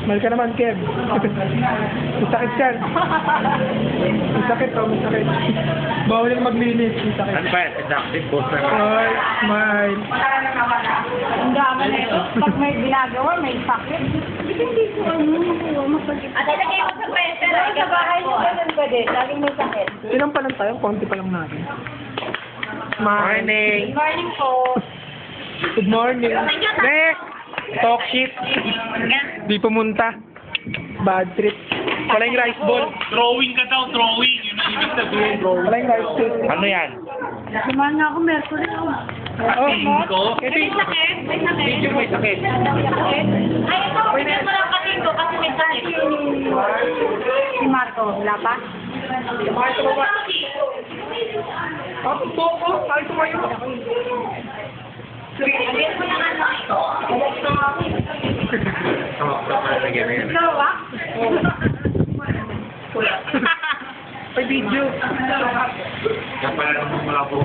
Mahal ka naman, Kev. Masakit yan. Masakit to, masakit. Bawal yung maglinis. Masakit. Ano ba yan? Seductive boss na. Ay, smile. Ang dami na ito. Pag may ginagawa, may sakit. Hindi ko masakit. At ilagay mo sa pressure. Ay, sa bahay mo ganun ba din? Laging may sakit. Ilan pa lang tayo? Konti pa lang natin. Morning! Good morning po. Good morning. Next! Talk shit. Di pumunta. Bad trip. Wala yung rice ball. Drawing ka daw, drawing. Yun ang ibig sabihin. Wala yung rice ball. Ano yan? Sumahan na ako, Mercury. Oh, Ko? ito yung Sakit? May sakit? Medyo may sakit. Ay, ito. Pwede mo lang kasi ko kasi may sakit. Si Marco, wala pa? Marco ba? Ako po ko. Ay, tumayo. Agyan mo lang ano ito. Lagyan na yan. Ikaw ba? Ay, video. Kapala naman malabo.